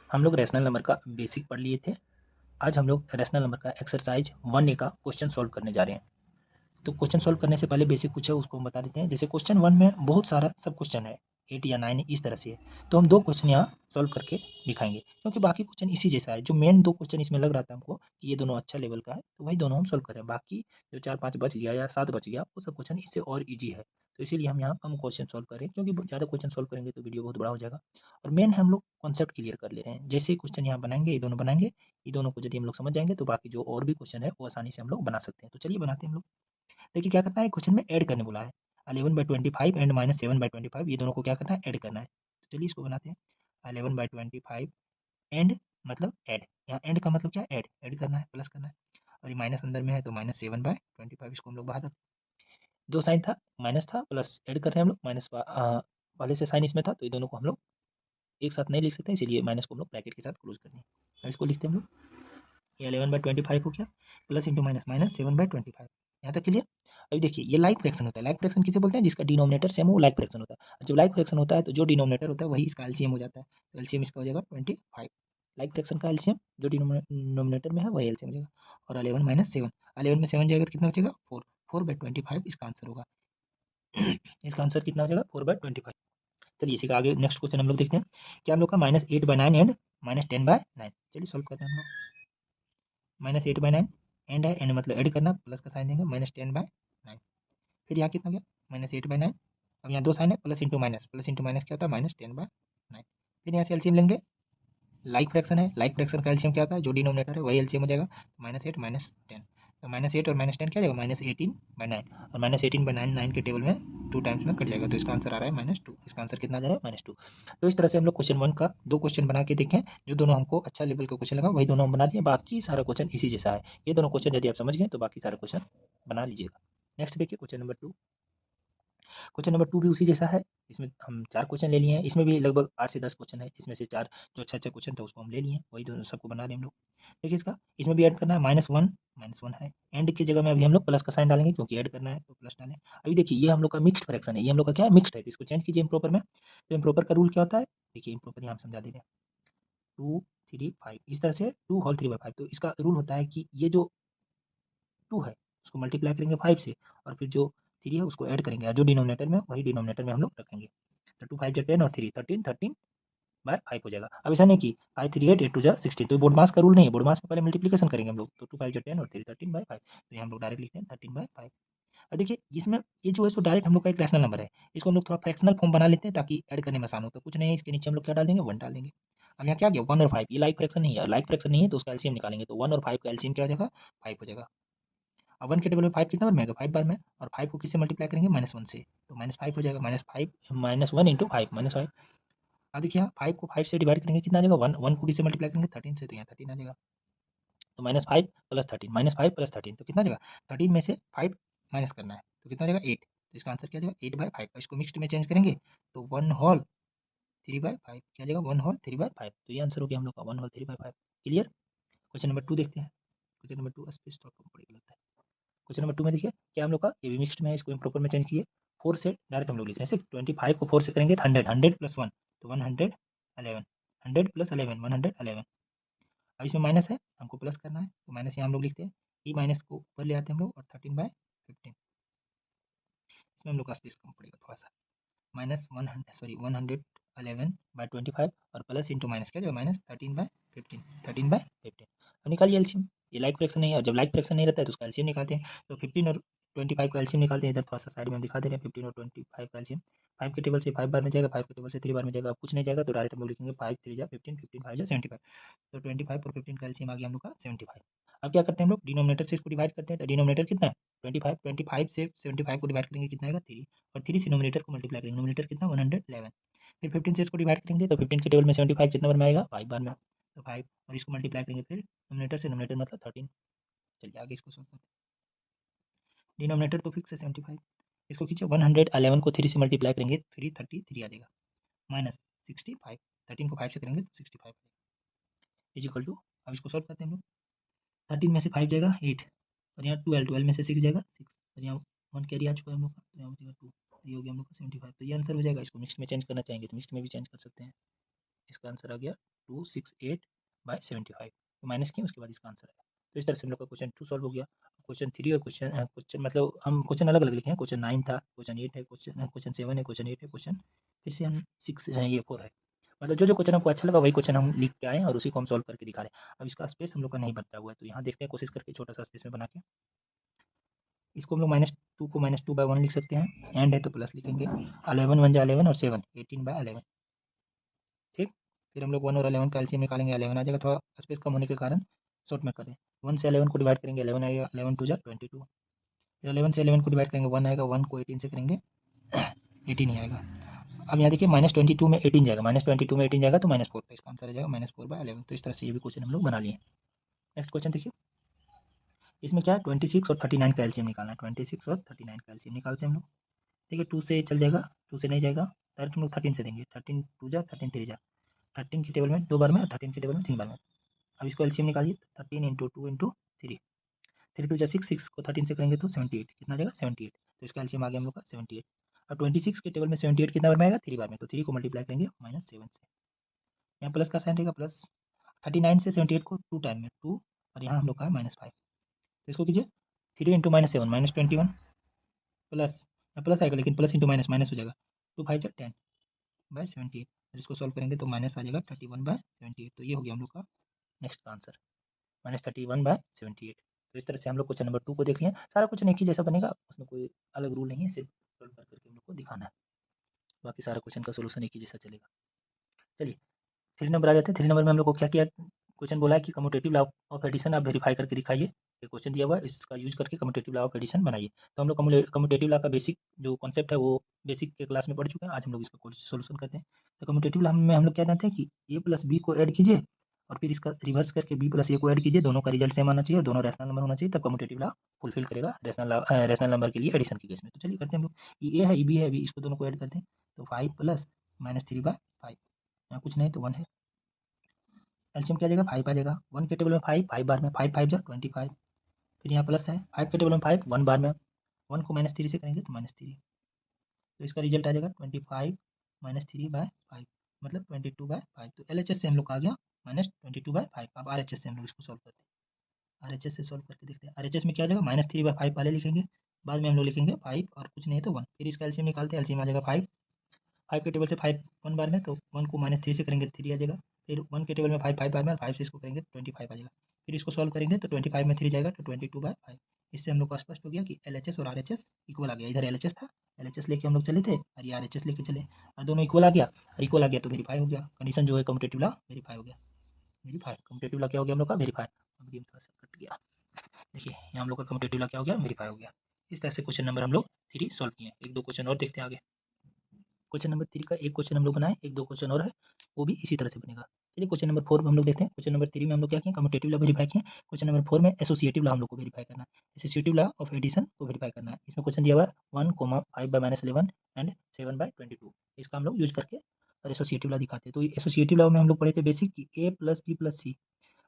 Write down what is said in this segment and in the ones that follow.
हम लोग rational number का बेसिक पढ़ लिए थे। आज हम लोग रैशनल नंबर का एक्सरसाइज 1A का क्वेश्चन सॉल्व करने जा रहे हैं। तो क्वेश्चन सॉल्व करने से पहले बेसिक कुछ है उसको हम बता देते हैं। जैसे क्वेश्चन 1 में बहुत सारा सब क्वेश्चन है, 8 या 9 इस तरह से है। तो हम 2 क्वेश्चन यहाँ सॉल्व करके दिखाएँगे, क्योंकि बाकी क्वेश्चन इसी जैसा है। जो मेन 2 क्वेश्चन इसमें लग रहा था हमको कि ये दोनों अच्छा लेवल का है, तो वही दोनों हम सॉल्व कर रहे हैं। बाकी जो 4-5 बच गया या 7 बच गया, वो सब क्वेश्चन इससे और ईज़ी है। तो इसीलिए हम यहाँ कम क्वेश्चन सॉल्व कर रहे हैं, क्योंकि ज़्यादा क्वेश्चन सॉल्व करेंगे तो वीडियो बहुत बड़ा हो जाएगा। और मेन हम लोग कॉन्सेप्ट क्लियर कर ले रहे हैं। जैसे क्वेश्चन यहाँ बनाएँगे, ये दोनों बनाएँगे, ये दोनों को यदि हम लोग समझ जाएँगे तो बाकी जो और भी क्वेश्चन है वो आसानी से हम लोग बना सकते हैं। तो चलिए बनाते हैं हम लोग। देखिए क्या करना है, क्वेश्चन में ऐड करने बोला है। 11/25 एंड -7/25, ये दोनों को क्या करना है, ऐड करना है। तो चलिए इसको बनाते हैं। 11/25 एंड मतलब ऐड, यहाँ एंड का मतलब क्या है, ऐड करना है, प्लस करना है। और ये माइनस अंदर में है तो -7/25, इसको हम लोग बाहर रख। दो साइन था, माइनस था, प्लस ऐड कर रहे हैं हम लोग। पहले से साइन इसमें था तो ये दोनों को हम लोग एक साथ नहीं लिख सकते, इसीलिए माइनस को हम लोग ब्रैकेट के साथ क्लोज कर दें। अब इसको लिखते हैं हम लोग। ये 11/25 हो गया, प्लस इंटू माइनस -7/25। यहाँ तक क्लियर। अभी देखिए ये लाइक फ्रैक्शन होता है। लाइक फ्रैक्शन किसे बोलते हैं, जिसका डिनोमिनेटर सेम हो वो लाइक फ्रैक्शन होता है। जब लाइक फ्रैक्शन होता है तो जो डिनोमिनेटर होता है वही इसका एलसीएम हो जाता है। तो एलसीएम इसका हो जाएगा 25। लाइक फ्रैक्शन का एलसीएम जो डिनोमिनेटर में है वही एलसीएम हो जाएगा। और 11 माइनस 7, 11 में 7 जाएगा तो कितना बचेगा, 4। 4/25 इसका आंसर होगा। इसका आंसर कितना हो जाएगा, 4/25। चलिए इसी का आगे नेक्स्ट क्वेश्चन हम लोग देखते हैं। क्या हम लोग का -8/9 एंड -10/9। चलिए सॉल्व करते हैं हम लोग। -8/9 एंड है, एंड मतलब ऐड करना, प्लस का साइन देंगे, -10/9। फिर यहाँ कितना गया, -8/9। अब यहाँ दो साइन है, plus into minus, plus into minus क्या होता है, -10/9। फिर यहाँ से एलसीएम लेंगे। लाइक फ्रैक्शन है, लाइक फ्रैक्शन का एलसीएम क्या होता है, जो डिनोमिनेटर है वही एलसीएम हो जाएगा। -8 -10, तो -8 और -10 क्या जाएगा, -18/9। और -18/9 9 के टेबल में 2 टाइम्स में कट जाएगा, तो इसका आंसर आ रहा है -2। इसका आंसर कितना आ जा रहा है, -2। तो इस तरह से हम लोग क्वेश्चन 1 का 2 क्वेश्चन बना के देखें। जो दोनों हमको अच्छा लेवल का क्वेश्चन लगा वही दोनों हम बना दिए। बाकी सारा क्वेश्चन इसी जैसा है। ये दोनों क्वेश्चन यदि आप समझ गए तो बाकी सारे क्वेश्चन बना लीजिएगा। नेक्स्ट देखिए क्वेश्चन नंबर 2। क्वेश्चन नंबर 2 भी उसी जैसा है। इसमें हम 4 क्वेश्चन ले लिए हैं। इसमें भी लगभग 8 से 10 क्वेश्चन है, जिसमें से 4 जो अच्छा-अच्छा क्वेश्चन था उसको हम ले लिए हैं। वही दोनों सबको बना रहे हैं हम लोग। देखिए इसका, इसमें भी ऐड करना है, -1 है। एंड की जगह में अभी हम लोग प्लस का साइन डालेंगे, क्योंकि ऐड करना है तो प्लस डालें। अभी देखिए ये हम लोग का मिक्स्ड फ्रैक्शन है, ये हम लोग का क्या है, मिक्स्ड है। तो इसको चेंज कीजिए इम्प्रॉपर में। तो इम्प्रॉपर का रूल क्या होता है, देखिए इम्प्रॉपर यहाँ हम समझा दे रहे हैं। 2, 3, 5 इस तरह से 2 होल 3/5। तो इसका रूल होता है कि ये जो 2 है उसको मल्टीप्लाई करेंगे 5 से, और फिर जो 3 है उसको ऐड करेंगे, और जो डिनोमिनेटर में वही डिनोमिनेटर में हम लोग रखेंगे। तो 2 5 जा 10 और 3 13, 13/5 हो जाएगा। अब ऐसा नहीं कि 5 3 8 8 2 जा 16, तो बोर्डमास का रूल नहीं है। बोर्डमास में पहले मल्टीप्लिकेशन करेंगे हम लोग। तो 2 5 जा 10 और 3 13/5, तो ये हम लोग डायरेक्ट लिखते हैं 13/5। और देखिए इसमें ये जो है सो डायरेक्ट हम लोग का एक रैशनल नंबर है। इसको हम लोग थोड़ा फ्रैक्शनल फॉर्म बना लेते हैं ताकि ऐड करने में आसान हो। तो कुछ नहीं है, इसके नीचे हम लोग क्या डाल देंगे, 1 डाल देंगे। अब यहाँ क्या गया, 1 और 5, ये लाइक फ्रैक्शन नहीं है। लाइक फ्रैक्शन नहीं है तो उसका एलसीएम निकालेंगे, तो 1 और 5 का एलसीएम क्या हो जाएगा, 5 हो जाएगा। अब 1 के टेबल में 5 कितना बार में आएगा, 5 बार में। और 5 को किससे मल्टीप्लाई करेंगे, -1 से, तो -5 हो जाएगा। -1 इंटू 5 -5। अब देखिए यहाँ 5 को 5 से डिवाइड करेंगे, कितना आ जाएगा, 1। 1 को किससे मल्टीप्लाई करेंगे, 13 से, तो यहाँ 13 आ जाएगा। तो -5 प्लस 13, -5 प्लस 13, तो कितना आ जाएगा, 13 में से 5 माइनस करना है, तो कितना आ जाएगा, 8। तो इसका आंसर क्या आ जाएगा, 8/5। इसको मिक्स्ड में चेंज करेंगे तो 1 होल 3/5 क्या आ जाएगा, 1 होल 3/5। तो ये आंसर हो गया हम लोग का, 1 होल 3/5। क्लियर। क्वेश्चन नंबर 2 देखते हैं। क्वेश्चन नंबर 2 स्पेस तो कम पड़ेगा लगता है। क्वेश्चन नंबर 2 में देखिए क्या हम लोग का, ये भी मिक्स्ड में है, इसको इम्प्रॉपर में चेंज किए। 4 से डायरेक्ट हम लोग लिख रहे हैं, सिर्फ 25 को 4 से करेंगे तो 100, 100 प्लस 1 तो 111, 100 प्लस 11 111। अब इसमें माइनस है, हमको प्लस करना है, तो माइनस यहाँ हम लोग लिखते हैं। ई माइनस को ऊपर ले आते हैं हम लोग, और 13/15। इसमें हम लोग का स्पेस कम पड़ेगा थोड़ा सा। -111/25 और प्लस इंटू माइनस क्या, जो -13/15, 13/15। अब निकालिए एलसीएम। ये लाइक फ्रैक्शन नहीं है, और जब लाइक फ्रैक्शन नहीं रहता है तो उसका एलसीएम निकालते हैं। तो 15 और 25 का एलसीएम निकालते हैं। इधर थोड़ा सा साइड में हम दिखा दे रहे हैं, 15 और 25 का एलसीएम। 5 के टेबल से 5 बार में जाएगा, 5 के टेबल से 3 बार में जाएगा। अब कुछ नहीं जाएगा तो डायरेक्ट हम लोग लिखेंगे 5 3 जा 15, 15 5 जा 75। तो 25 और 15 का एलसीएम आ गया हम लोग का 75। अब क्या करते हैं हम लोग, डिनोमिनेटर से इसको डिवाइड करते हैं। तो डिनोमिनेटर कितना है, 25, 25 से 75 को डिवाइड करेंगे, कितना आएगा, 3। और 3 से नोमिनेटर को मल्टीप्लाई करेंगे, नोमिनेटर कितना, 111। फिर 15 से इसको डिवाइड करेंगे, तो 15 के टेबल में 75 कितना बार में आएगा, 5 बार में। तो 5, और इसको मल्टीप्लाई करेंगे फिर नोमिनेटर से, नोमिनेटर मतलब 13। चलिए आगे इसको सोल्व करते हैं। डिनोमिनेटर तो फिक्स है 75, इसको खींचे, 111 को 3 से मल्टीप्लाई करेंगे, 333 आ जाएगा, माइनस 65। 13 को 5 से करेंगे तो 65 इज इक्वल टू। अब इसको सॉल्व करते हैं हम लोग। 13 में से 5 जाएगा 8, और यहाँ 12, 12 में से 6 जाएगा 6, और यहाँ 1 कैरी आ चुका है हम लोग का, तो यहाँ बचेगा 2। ये हो गया हम लोग का 75। तो ये आंसर हो जाएगा। इसको मिक्स में चेंज करना चाहेंगे तो मिक्स में भी चेंज कर सकते हैं। इसका आंसर आ गया 268/75, तो माइनस किए उसके बाद इसका आंसर है। तो इस तरह से हम लोग का क्वेश्चन 2 सॉल्व हो गया। क्वेश्चन 3 और क्वेश्चन मतलब हम क्वेश्चन अलग अलग लिखे हैं। क्वेश्चन 9 था, क्वेश्चन 8 है, क्वेश्चन 7 है, क्वेश्चन 8 है, क्वेश्चन फिर से हम 6 ये 4 है। मतलब जो क्वेश्चन आपको अच्छा लगा वही क्वेश्चन हम लिख के आए और उसी को हम सॉल्व करके दिखा रहे हैं। अब इसका स्पेस हम लोग का नहीं बचा हुआ है, तो यहाँ देखते हैं कोशिश करके छोटा सा स्पेस में बना के। इसको हम लोग -2 को -2/1 लिख सकते हैं, एंड है तो प्लस लिखेंगे। 11 1 जा 11 और 7 18/11, ठीक। फिर हम लोग 1 और 11 का एलसीएम निकालेंगे, 11 आ जाएगा। थोड़ा स्पेस कम होने के कारण शॉर्ट में करें। 1 से 11 को डिवाइड करेंगे, 11 आएगा। 11 2 जा 22। फिर 11 से 11 को डिवाइड करेंगे, 1 आएगा। 1 को 18 से करेंगे 18 ही आएगा। अब यहाँ देखिए -22 में 18 जाएगा, -22 में 18 जाएगा तो -4 का इसका आंसर आ जाएगा, -4/11। तो इस तरह से ये भी क्वेश्चन हम लोग बना लिए। नेक्स्ट क्वेश्चन देखिए, इसमें क्या है 26 और 39 का एलसीएम निकालना है। 26 और 39 का एलसीएम निकालते हैं हम लोग। देखिए 2 से चल जाएगा, 2 से नहीं जाएगा, डायरेक्ट हम लोग 13 से देंगे। 13 2 जा 13 3 जा, 13 की टेबल में 2 बार में और 13 की टेबल में 3 बार में। अब इसको एलसीएम निकालिए, 13 × 2 × 3, 3 2 जा 6, 6 को 13 से करेंगे तो 78, कितना जाएगा 78। तो इसका एलसीएम आ गया हम लोग का 78। अब 26 के टेबल में 78 कितना बार में आएगा, 3 बार में, तो 3 को मल्टीप्लाई करेंगे -7 से, यहाँ प्लस का साइन रहेगा, प्लस 39 से 78 को 2 टाइम में 2, और यहाँ हम लोग का है -5। तो इसको कीजिए 3 × -7 -21, प्लस प्लस आएगा लेकिन प्लस इंटू माइनस माइनस हो जाएगा, 2 5 जा 10/78। और इसको सॉल्व करेंगे तो माइनस आ जाएगा 31/78। तो ये हो गया हम लोग का नेक्स्ट का आंसर, -31/78। तो इस तरह से हम लोग क्वेश्चन नंबर 2 को देख लिए। सारा क्वेश्चन एक ही जैसा बनेगा, उसमें कोई अलग रूल नहीं है, सिर्फ सॉल्व कर करके हम लोग को दिखाना है। बाकी सारा क्वेश्चन का सोल्यूशन एक ही जैसा चलेगा। चलिए 3 नंबर आ जाते हैं। 3 नंबर में हम लोग को क्या किया, क्वेश्चन बोला है कि कम्यूटेटिव लॉ ऑफ एडिशन आप वेरीफाई करके दिखाइए। ये क्वेश्चन दिया हुआ है, इसका यूज करके कम्यूटेटिव लॉ ऑफ एडिशन बनाइए। तो हम लोग कम्यूटेटिव लॉ का बेसिक जो कॉन्सेप्ट है वो बेसिक के क्लास में पढ़ चुके हैं। आज हम लोग इसका सोल्यूशन करते हैं। तो कम्यूटेटिव लॉ में हम लोग क्या जानते हैं कि a + b को ऐड कीजिए और फिर इसका रिवर्स करके b + a को ऐड कीजिए, दोनों का रिजल्ट सेम आना चाहिए और दोनों रैशनल नंबर होना चाहिए, तब कम्यूटेटिव लॉ फुलफिल करेगा रैशनल नंबर के लिए एडिशन के केस में। तो चलिए करते हैं हम लोग, ये a है, ये b है, इसको दोनों को ऐड करते हैं, तो 5 + -3/5, यहाँ कुछ नहीं तो 1 है। एलसीएम क्या आ जाएगा, 5 आ जाएगा। 1 के टेबल में 5, 5 बार में 5 5 जा 25, फिर यहाँ प्लस है 5 के टेबल में 5, 1 बार में, 1 को -3 से करेंगे तो -3, तो इसका रिजल्ट आ जाएगा 25 -3/5, मतलब 22/5। तो एलएचएस से हम लोग का आ गया -22/5। अब आरएचएस से हम लोग इसको सॉल्व करते हैं। आरएचएस से सॉल्व करके देखते हैं। आरएचएस में क्या आ जाएगा, -3/5 पहले लिखेंगे, बाद में हम लोग लिखेंगे 5 और कुछ नहीं तो 1, फिर इसका एलसीएम निकालते हैं। एलसीएम आ जाएगा 5, 5 के टेबल से 5 1 बार में, तो 1 को -3 से करेंगे 3 आ जाएगा, फिर 1 के टेबल में 5 5 बार में और 5 से इसको करेंगे 25 आ जाएगा, फिर इसको सॉल्व करेंगे तो 25 में 3 जाएगा तो 22/5। इससे हम लोग को स्पष्ट हो गया कि एलएचएस और आरएचएस इक्वल आ गया। इधर एलएचएस था, एलएचएस लेके हम लोग चले थे और ये आरएचएस लेके चले और दोनों इक्वल आ गया, और इक्वल आ गया तो वेरीफाई हो गया। कंडीशन जो है कम्यूटेटिव लॉ वेरीफाई हो गया। वेरीफाई कम्यूटेटिव लॉ क्या हो गया हम लोग का, वेरीफाई। अब गेम थोड़ा सा कट गया, देखिए यहाँ हम लोग का कम्यूटेटिव लॉ क्या हो गया, वेरीफाई हो गया। इस तरह से क्वेश्चन नंबर हम लोग 3 सॉल्व किए। एक दो क्वेश्चन और देखते हैं आगे। क्वेश्चन नंबर 3 का एक क्वेश्चन हम लोग बनाए, एक दो क्वेश्चन और है, वो भी इसी तरह से बनेगा। चलिए क्वेश्चन नंबर 4 में हम लोग देखते हैं। क्वेश्चन नंबर 3 में हम लोग क्या किए, कम्यूटेटिव लॉ वेरीफाई किए। क्वेश्चन नंबर 4 में एसोसिएटिव लॉ हम लोग को वेरीफाई करना है। एसोसिएटिव लॉ ऑफ एडिशन को वेरीफाई करना है। इसमें क्वेश्चन दिया हुआ है 1, 5/-11 एंड 7/22। इसका हम लोग यूज करके और एसोसिएटिव लॉ दिखाते हैं। तो एसोसिएटिव लॉ में हम लोग पढ़े थे बेसिक कि a + b + c,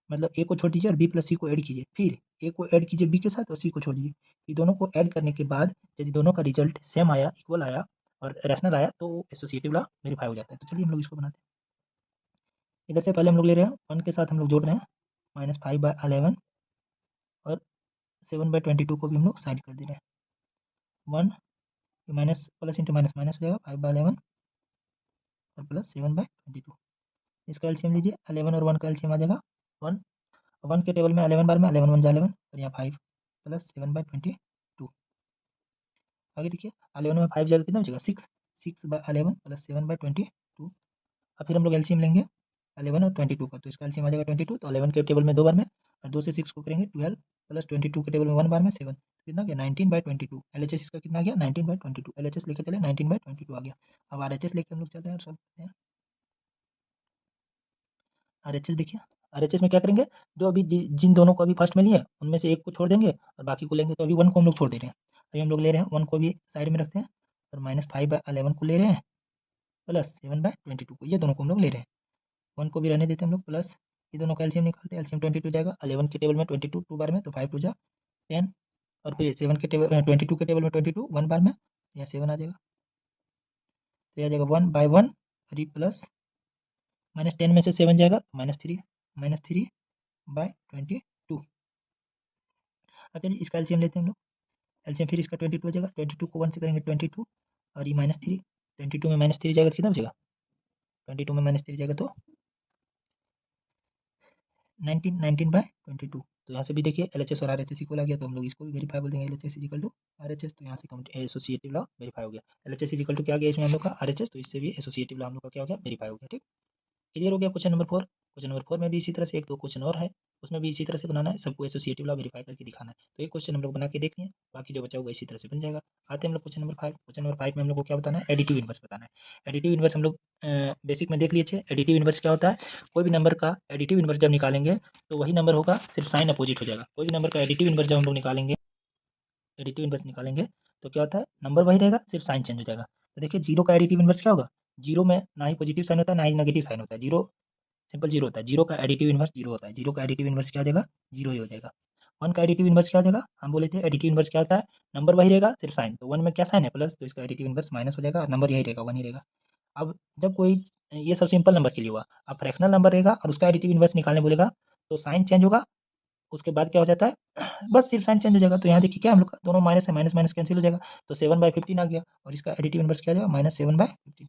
मतलब a को छोड़ दीजिए और b + c को ऐड कीजिए, फिर a को ऐड कीजिए b के साथ और c को छोड़ दीजिए। ये दोनों को ऐड करने के बाद यदि दोनों का रिजल्ट सेम आया, इक्वल आया और रैशनल आया तो एसोसिएटिव लॉ वेरीफाई हो जाता है। तो चलिए हम लोग इसको बनाते हैं। इधर से पहले हम लोग ले रहे हैं 1 के साथ हम लोग जोड़ रहे हैं -5/11 और 7/22 को भी हम लोग साइड कर दे रहे हैं। 1 minus plus into minus minus हो जाएगा, 5/11 और प्लस 7/22। इसका एलसीएम लीजिए, 11 और 1 का एलसीएम आ जाएगा 1। 1 के टेबल में 11 बार में, 11 1 जा 11 और यहाँ 5 प्लस 7/22। आगे देखिए 11 में 5 जाएगा, कितना हो जाएगा 6, 6/11 प्लस 7/22। और फिर हम लोग एलसीएम लेंगे 11 और 22 का, तो इसका एलसीएम आ जाएगा 22। तो 11 के टेबल में 2 बार में और 2 से 6 को करेंगे 12 प्लस 22 के टेबल में 1 बार में 7, कितना गया 19/22। एलएचएस इसका कितना गया 19/22। एलएचएस लेके चले 19/22 आ गया। अब आरएचएस लेके हम लोग चल रहे हैं और सॉल्व करते हैं। आरएचएस देखिए, आरएचएस में क्या करेंगे, जो अभी जिन दोनों को अभी फर्स्ट में लिए उनमें से एक को छोड़ देंगे और बाकी को लेंगे। तो अभी 1 को हम लोग छोड़ दे रहे हैं, अभी हम लोग ले रहे हैं 1 को भी साइड में रखते हैं और -5/11 को ले रहे हैं प्लस 7/22 को, ये दोनों को हम लोग ले रहे हैं। 1 को भी रहने देते हैं हम लोग, प्लस ये दोनों का एलसीएम निकालते हैं। एलसीएम 22 जाएगा, 11 के टेबल में 22 2 बार में, तो 5 2 जा 10 और फिर 7 के टेबल 22 के टेबल में 22 1 बार में, यहाँ 7 आ जाएगा। तो यह आ जाएगा 1/1 और ये प्लस -10 में से 7 जाएगा -3/22। अब चलिए इसका एलसीएम लेते हैं हम लोग। एलसीएम फिर इसका 22 हो जाएगा। 22 को 1 से करेंगे 22 और ये -3। 22 में -3 जाएगा तो कितना बचेगा? 22 में -3 जाएगा तो 19/22। तो यहाँ से भी देखिए एलएचएस और आरएचएस इक्वल आ गया, तो हम लोग इसको भी वेरीफाई बोल देंगे। LHS is equal to RHS, तो यहाँ से एसोसिएटिव लॉ वेरीफाई हो गया। एलएचएस इज इक्वल टू क्या आ गया इसमें हम लोग का? आरएचएस, तो इससे भी एसोसिएटिव लॉ हम लोग का क्या हो गया? वेरीफाई हो गया। ठीक, क्लियर हो गया क्वेश्चन नंबर 4। क्वेश्चन नंबर 4 में भी इसी तरह से 1-2 क्वेश्चन और है, उसमें भी इसी तरह से बनाना है, सबको एसोसिएटिव लॉ वेरीफाई करके दिखाना है। तो एक क्वेश्चन हम लोग बना के देख लिए, बाकी जो बचा होगा इसी तरह से बन जाएगा। आते हैं हम लोग क्वेश्चन नंबर 5। क्वेश्चन नंबर 5 में हम लोग को क्या बताना है? एडिटिव इनवर्स बताना है। एडिटिव इनवर्स हम लोग बेसिक में देख लीजिए। एडिटिव इनवर्स क्या होता है? कोई भी नंबर का एडिटिव इनवर्स जब निकालेंगे तो वही नंबर होगा, सिर्फ साइन अपोजिट हो जाएगा। कोई भी नंबर का एडिटिव इनवर्स जब हम लोग निकालेंगे, एडिटिव इनवर्स निकालेंगे तो क्या होता है? नंबर वही रहेगा, सिर्फ साइन चेंज हो जाएगा। तो देखिए जीरो का एडिटिव इनवर्स क्या होगा? जीरो में ना ही पॉजिटिव साइन होता है ना ही नेगेटिव साइन होता है, जीरो सिंपल जीरो होता है। जीरो का एडिटिव इनवर्स जीरो होता है। जीरो का एडिटिव इनवर्स क्या हो जाएगा? जीरो ही हो जाएगा। वन का एडिटिव इनवर्स क्या हो जाएगा? हम बोले थे एडिटिव इनवर्स क्या होता है? नंबर वही रहेगा, सिर्फ साइन। तो वन में क्या साइन है? प्लस, तो इसका एडिटिव इनवर्स माइनस हो जाएगा और नंबर यही रहेगा, वन ही रहेगा। अब जब कोई, ये सब सिंपल नंबर के लिए हुआ। अब फ्रैक्शनल नंबर रहेगा और उसका एडिटिव इनवर्स निकालने बोलेगा तो साइन चेंज होगा, उसके बाद क्या हो जाता है? बस सिर्फ साइन चेंज हो जाएगा। तो यहाँ देखिए क्या हम लोग का दोनों माइनस है, माइनस माइनस कैंसिल हो जाएगा, तो 7/15 आ गया और इसका एडिटिव इनवर्स क्या आ जाएगा? -7/15।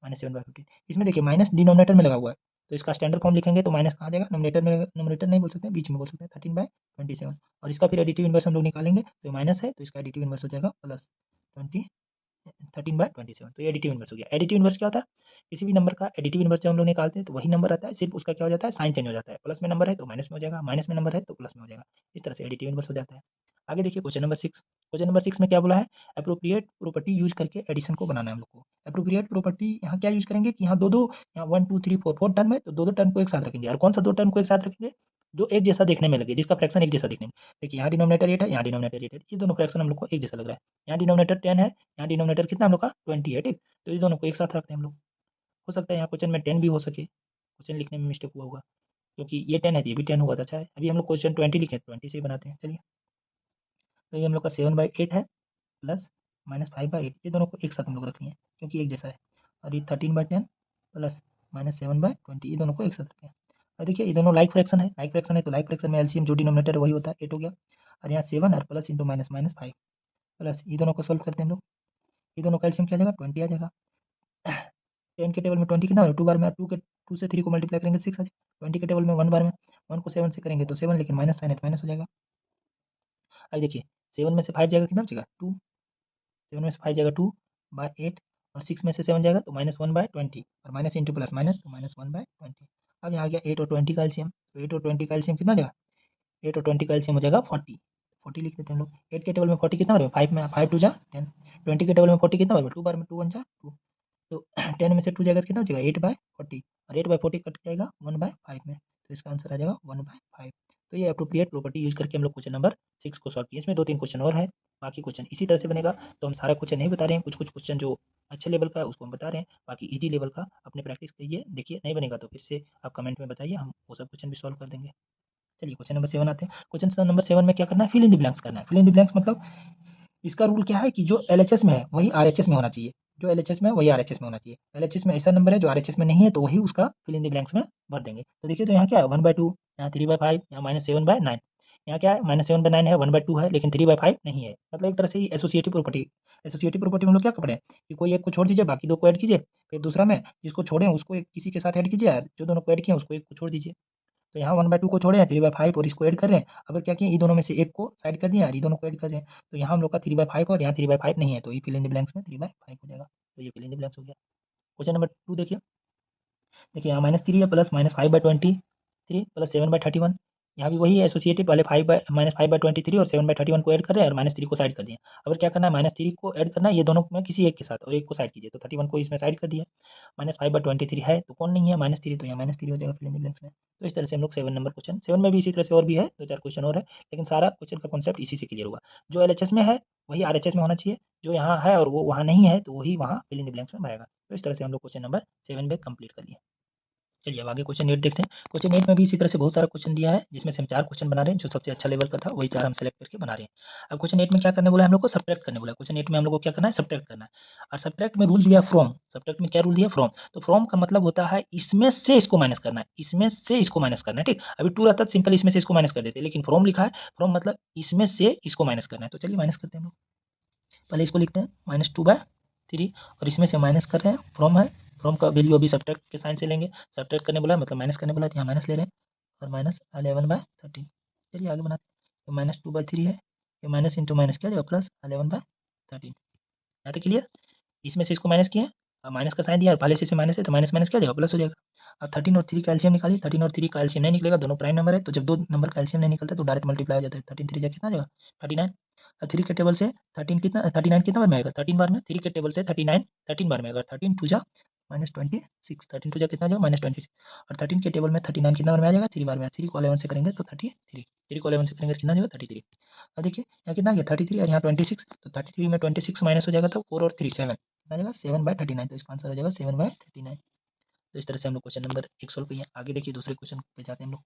-7/15 इसमें देखिए माइनस डिनोमिनेटर में लगा हुआ है, तो इसका स्टैंडर्ड फॉर्म लिखेंगे तो माइनस कहाँ आ जाएगा? नोमिनेटर में। नोमिनेटर नहीं बोल सकते, बीच में बोल सकते हैं, 13/27। और इसका फिर एडिटिव इनवर्स हम लोग निकालेंगे तो माइनस है, तो इसका एडिटिव इनवर्स हो जाएगा प्लस 20 13/27। तो ये एडिटिव इनवर्स हो गया। एडिटिव इनवर्स क्या होता है? किसी भी नंबर का एडिटिव इनवर्स जब हम लोग निकालते हैं तो वही नंबर आता है, सिर्फ उसका क्या हो जाता है? साइन चेंज हो जाता है। प्लस में नंबर है तो माइनस में हो जाएगा, माइनस में नंबर है तो प्लस में हो जाएगा। इस तरह से एडिटिव इनवर्स हो जाता है। आगे देखिए क्वेश्चन नंबर 6। क्वेश्चन नंबर 6 में क्या बोला है? एप्रोप्रिएट प्रॉपर्टी यूज करके एडिशन को बनाना है हम लोग को। एप्रोप्रिएट प्रॉपर्टी यहाँ क्या यूज करेंगे कि यहाँ दो दो, यहाँ 1 2 3 4 4 टर्म है, तो दो दो टर्म को एक साथ रखेंगे। और कौन सा दो टर्म को एक साथ रखेंगे? जो एक जैसा देखने में लगे, जिसका फ्रैक्शन एक जैसा दिखने में। देखिए यहाँ डिनोमिनेटर 8 है, यहाँ डिनोमिनेटर 8 है, ये दोनों फ्रैक्शन हम लोग को एक जैसा लग रहा है। यहाँ डिनोमिनेटर 10 है, यहाँ डिनोमिनेटर कितना हम लोग का? 20 है। ठीक, तो ये दोनों को एक साथ रखते हैं हम लोग। हो सकता है यहाँ क्वेश्चन में 10 भी हो सके, क्वेश्चन लिखने में मिस्टेक हुआ होगा, क्योंकि ये 10 है तो ये भी 10 होगा। तो अच्छा है, अभी हम लोग क्वेश्चन 20 लिखे, 20 से ही बनाते हैं। चलिए, तो ये हम लोग का 7/8 है प्लस -5/8, ये दोनों को एक साथ हम लोग रख लिए क्योंकि एक जैसा है। और ये 13/10 प्लस -7/20, ये दोनों को एक साथ रखें। और देखिए ये दोनों लाइक फ्रैक्शन है, लाइक फ्रैक्शन है तो लाइक फ्रैक्शन में एलसीएम जो डिनोमिनेटर है वही होता है, 8 हो गया। और यहाँ 7 और प्लस इंटू माइनस -5 प्लस, ये दोनों को सोल्व करते हैं हम लोग। ये दोनों का एलसीएम क्या आ जाएगा? 20 आ जाएगा। 10 के टेबल में 20 कितना होगा? 2 बार में, 2 से 3 को मल्टीप्लाई करेंगे 6 आ जाएगा। 20 के टेबल में 1 बार में, 1 को 7 से करेंगे तो 7, लेकिन माइनस साइन है तो माइनस हो जाएगा। अब देखिए 7 में से 5 जाएगा, कितना बचेगा? 2। 7 में से 5 जाएगा 2/8 और 6 में से 7 जाएगा तो -1/20 और माइनस इंटू प्लस माइनस, तो -1/20। अब यहाँ आ गया 8 और 20 का एलसीएम, तो 8 और 20 का एलसीएम कितना हो जाएगा? 8 और 20 का एलसीएम हो जाएगा 40। 40 लिख देते हैं हम लोग। 8 के टेबल में 40 कितना बार में? 5 में, 5 2 जा 10। 20 के टेबल में 40 कितना बार में? 2 बार में, 2 1 जा 2। तो 10 में से 2 जाएगा तो कितना हो जाएगा? 8/40 और 8/40 कट जाएगा 1/5 में, तो इसका आंसर आ जाएगा 1/5। तो ये एप्रोप्रिएट प्रॉपर्टी यूज करके हम लोग क्वेश्चन नंबर 6 को सॉल्व किए। इसमें 2-3 क्वेश्चन और है, बाकी क्वेश्चन इसी तरह से बनेगा। तो हम सारा क्वेश्चन नहीं बता रहे हैं, कुछ कुछ क्वेश्चन जो अच्छे लेवल का है उसको हम बता रहे हैं, बाकी ईजी लेवल का अपने प्रैक्टिस कीजिए। देखिए नहीं बनेगा तो फिर से आप कमेंट में बताइए, हम वो सब क्वेश्चन भी सॉल्व कर देंगे। चलिए क्वेश्चन नंबर 7 आते हैं। क्वेश्चन नंबर 7 में क्या करना है? फिल इन द ब्लैंक्स करना है। फिल इन द ब्लैंक्स मतलब इसका रूल क्या है कि जो एलएचएस में है वही आरएचएस में होना चाहिए, जो एलएचएस में है वही आरएचएस में होना चाहिए। एलएचएस में ऐसा नंबर है जो आरएचएस में नहीं है तो वही उसका फिल इन द ब्लैंक्स में भर देंगे। तो देखिए तो यहाँ क्या है? 1/2, यहाँ 3/5, यहाँ -7/9। यहाँ क्या है? -7/9 है, 1/2 है, लेकिन 3/5 नहीं है। मतलब एक तरह से एसोसिएटिव प्रॉपर्टी। एसोसिएटिव प्रॉपर्टी में हम लोग क्या पढ़े कि कोई एक को छोड़ दीजिए, बाकी दो को ऐड कीजिए, फिर दूसरा में जिसको छोड़े उसको किसी के साथ ऐड कीजिए, जो दोनों को ऐड किए उसको एक को छोड़ दीजिए। तो यहाँ 1/2 को छोड़े हैं, 3/5 और इसको ऐड कर रहे हैं। अब क्या किए? ये दोनों में से एक को साइड कर दिया और ये दोनों को ऐड कर रहे हैं। तो यहाँ हम लोग का 3/5 और यहाँ 3/5 नहीं है, तो ये फिल इन द ब्लैंक्स में 3/5 हो जाएगा। तो ये फिल इन द ब्लैंक्स हो गया। क्वेश्चन नंबर 2 देखिए। देखिए यहाँ -3 है प्लस -5/23 प्लस 7/31। यहाँ भी वही है एसोसिएटिव, पहले -5/23 और 7/31 को ऐड कर रहे हैं और -3 को साइड कर दिए। अब क्या करना है? -3 को ऐड करना है ये दोनों में किसी एक के साथ और एक को साइड कीजिए, तो 31 को इसमें साइड कर दिया। -5/23 है तो कौन नहीं है? -3, तो यहाँ -3 हो जाएगा फिल इन द ब्लैंक्स में। तो इस तरह से हम लोग 7 नंबर क्वेश्चन, 7 में भी इसी तरह से और भी है, 2-4 क्वेश्चन और है, लेकिन सारा क्वेश्चन का कॉन्सेप्ट इसी से क्लियर होगा। जो एलएचएस में है वही आरएचएस में होना चाहिए, जो यहाँ है और वो वहाँ नहीं है तो वही वहाँ फिल इन द ब्लैंक्स में भरेगा। तो इस तरह से हम लोग क्वेश्चन नंबर 7 पे कंप्लीट कर लिए। चलिए अब आगे क्वेश्चन 8 देखते हैं। क्वेश्चन 8 में भी इसी तरह से बहुत सारा क्वेश्चन दिया है, जिसमें से हम 4 क्वेश्चन बना रहे हैं, जो सबसे अच्छा लेवल का था वही 4 हम सेलेक्ट करके बना रहे हैं। अब क्वेश्चन 8 में क्या करने बोला है हम लोग को? सब्ट्रैक्ट करने बोला है। क्वेश्चन 8 में हम लोग को क्या करना है? सब्ट्रैक्ट करना है। और सब्ट्रैक्ट में रूल दिया है फ्रॉम। सब्ट्रैक्ट में क्या रूल दिया है? फ्रॉम। तो फ्रॉम का मतलब होता है इसमें से इसको माइनस करना है, इसमें से इसको माइनस करना है, ठीक। अभी 2 रहता तो सिंपल इसमें से इसको माइनस कर देते, लेकिन फ्रॉम लिखा है, फ्रॉम मतलब इसमें से इसको माइनस करना है। तो चलिए माइनस करते हैं हम लोग। पहले इसको लिखते हैं -2/3 और इसमें से माइनस कर रहे हैं, फ्रॉम है, फ्रॉम का वैल्यू अभी सब्ट्रैक्ट के साइन से लेंगे। सब्ट्रैक्ट करने बोला मतलब माइनस करने बोला, तो यहाँ माइनस ले रहे हैं और -11/13। चलिए आगे बनाते हैं। तो -2/3 है, ये माइनस इंटू माइनस क्या जाएगा प्लस 11/13। यहाँ तक क्लियर। इसमें से इसको माइनस किया और माइनस का साइन दिया और पहले से इसमें माइनस है, तो माइनस माइनस क्या हो जाएगा? प्लस हो जाएगा। अब 13 और 3 का एलसीएम निकालिए। 13 और 3 का एलसीएम नहीं निकलेगा, दोनों प्राइम नंबर है, तो जब दो नंबर का एलसीएम नहीं निकलता तो डायरेक्ट मल्टीप्लाई हो जाता है। 13 3 जा कितना आ जाएगा? 39। और 3 के टेबल से 13 कितना 39 कितना बार में आएगा? 13 बार में। 3 के टेबल से 39 13 बार में आएगा। 13 2 जा -26, 13 2 जा कितना आ जाएगा? -26। और 13 के टेबल में 39 कितना बार में आ जाएगा? 3 बार में। 3 को 11 से करेंगे तो 33, 3 को 11 से करेंगे तो कितना आ जाएगा? 33। अब देखिए यहाँ कितना आ गया? 33 और यहाँ 26, तो 33 में 26 माइनस हो जाएगा, तो 4 और 3 7 कितना आ जाएगा? 7/39। तो इसका आंसर हो जाएगा 7/39। तो इस तरह से हम लोग क्वेश्चन नंबर 1 सॉल्व किए। आगे देखिए दूसरे क्वेश्चन पे जाते हैं हम लोग।